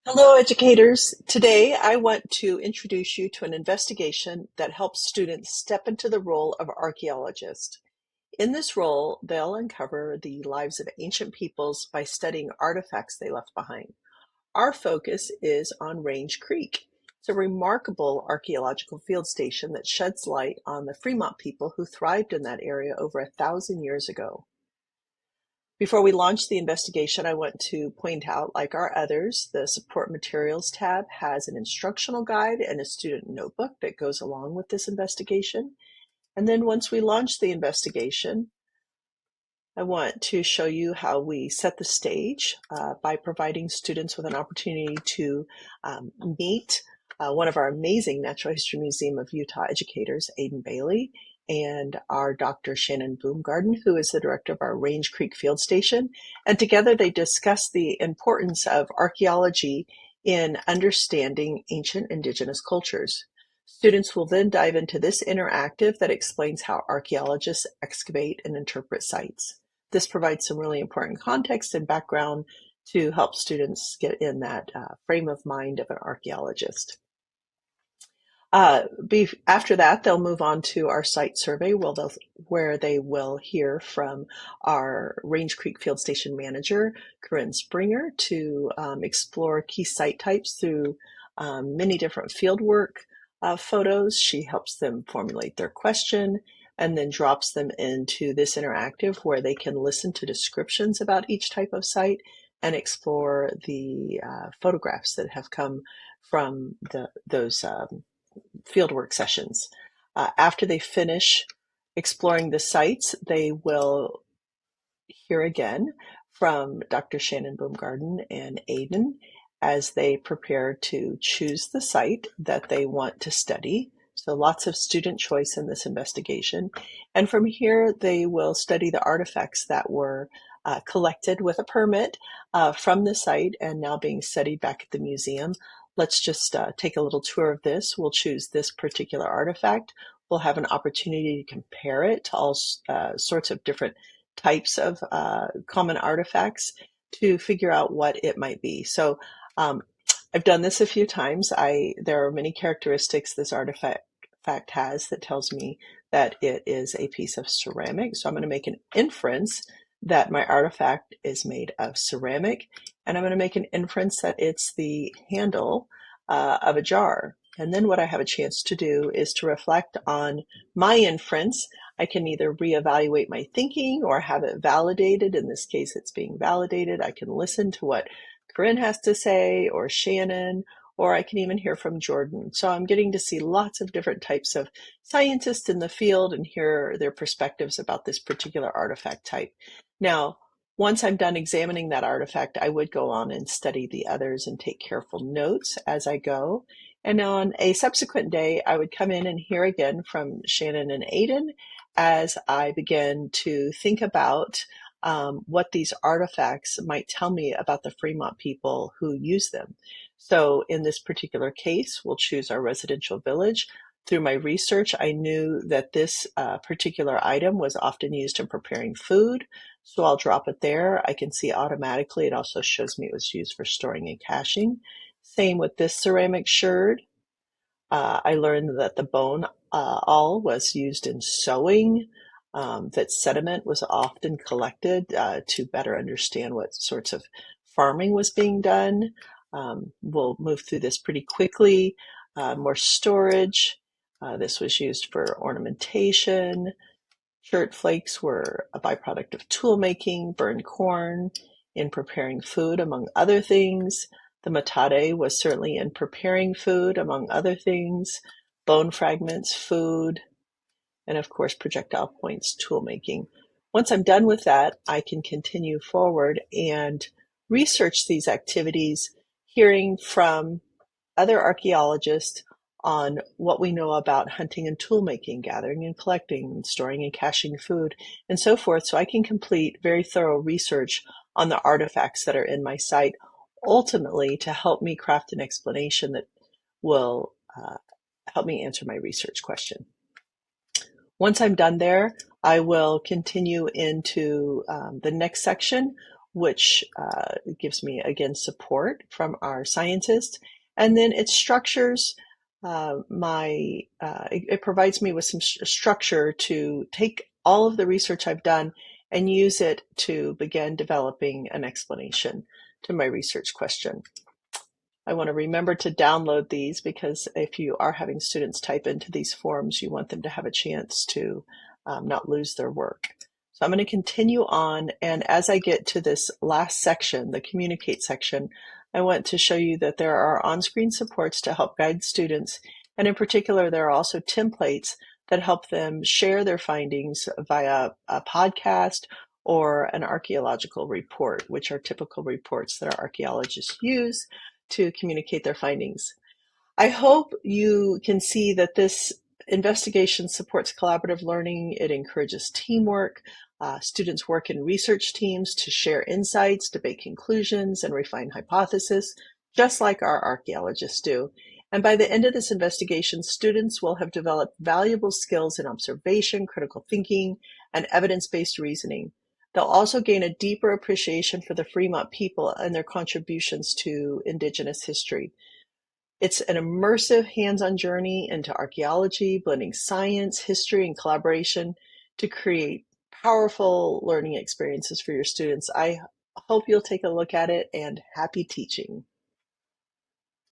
Hello, educators. Today, I want to introduce you to an investigation that helps students step into the role of archaeologist. In this role, they'll uncover the lives of ancient peoples by studying artifacts they left behind. Our focus is on Range Creek. It's a remarkable archaeological field station that sheds light on the Fremont people who thrived in that area over 1,000 years ago. Before we launch the investigation, I want to point out, like our others, the Support Materials tab has an instructional guide and a student notebook that goes along with this investigation. And then once we launch the investigation, I want to show you how we set the stage by providing students with an opportunity to meet one of our amazing Natural History Museum of Utah educators, Aidan Bailey, and our Dr. Shannon Boomgarden, who is the director of our Range Creek Field Station. And together they discuss the importance of archaeology in understanding ancient indigenous cultures. Students will then dive into this interactive that explains how archaeologists excavate and interpret sites. This provides some really important context and background to help students get in that frame of mind of an archaeologist. After that, they'll move on to our site survey where they will hear from our Range Creek Field Station manager, Corinne Springer, to explore key site types through many different fieldwork photos. She helps them formulate their question and then drops them into this interactive where they can listen to descriptions about each type of site and explore the photographs that have come from those fieldwork sessions. After they finish exploring the sites, they will hear again from Dr. Shannon Boomgarden and Aidan as they prepare to choose the site that they want to study. So lots of student choice in this investigation. And from here, they will study the artifacts that were collected with a permit from the site and now being studied back at the museum. Let's just take a little tour of this. We'll choose this particular artifact. We'll have an opportunity to compare it to all sorts of different types of common artifacts to figure out what it might be. So I've done this a few times. There are many characteristics this artifact has that tells me that it is a piece of ceramic. So I'm going to make an inference that my artifact is made of ceramic, and I'm going to make an inference that it's the handle of a jar. And then what I have a chance to do is to reflect on my inference. I can either reevaluate my thinking or have it validated. In this case, it's being validated. I can listen to what Corinne has to say, or Shannon, or I can even hear from Jordan. So I'm getting to see lots of different types of scientists in the field and hear their perspectives about this particular artifact type. Now, once I'm done examining that artifact, I would go on and study the others and take careful notes as I go. And on a subsequent day, I would come in and hear again from Shannon and Aidan as I begin to think about what these artifacts might tell me about the Fremont people who use them. So in this particular case, we'll choose our residential village. Through my research, I knew that this particular item was often used in preparing food. So I'll drop it there. I can see automatically. It also shows me it was used for storing and caching. Same with this ceramic sherd. I learned that the bone awl was used in sewing, that sediment was often collected to better understand what sorts of farming was being done. We'll move through this pretty quickly. More storage. This was used for ornamentation. Shirt flakes were a byproduct of tool making, burned corn, in preparing food, among other things. The matade was certainly in preparing food, among other things. Bone fragments, food, and of course projectile points, tool making. Once I'm done with that, I can continue forward and research these activities, hearing from other archaeologists on what we know about hunting and tool making, gathering and collecting, storing and caching food, and so forth. So I can complete very thorough research on the artifacts that are in my site, ultimately to help me craft an explanation that will help me answer my research question. Once I'm done there, I will continue into the next section which gives me, again, support from our scientists. And then it structures it provides me with some structure to take all of the research I've done and use it to begin developing an explanation to my research question. I want to remember to download these because if you are having students type into these forms, you want them to have a chance to not lose their work. So I'm going to continue on, and as I get to this last section, the communicate section, I want to show you that there are on-screen supports to help guide students, and in particular, there are also templates that help them share their findings via a podcast or an archaeological report, which are typical reports that our archaeologists use to communicate their findings. I hope you can see that this investigation supports collaborative learning. It encourages teamwork. Students work in research teams to share insights, debate conclusions, and refine hypotheses, just like our archaeologists do. And by the end of this investigation, students will have developed valuable skills in observation, critical thinking, and evidence-based reasoning. They'll also gain a deeper appreciation for the Fremont people and their contributions to Indigenous history. It's an immersive hands-on journey into archaeology, blending science, history, and collaboration to create powerful learning experiences for your students. I hope you'll take a look at it, and happy teaching.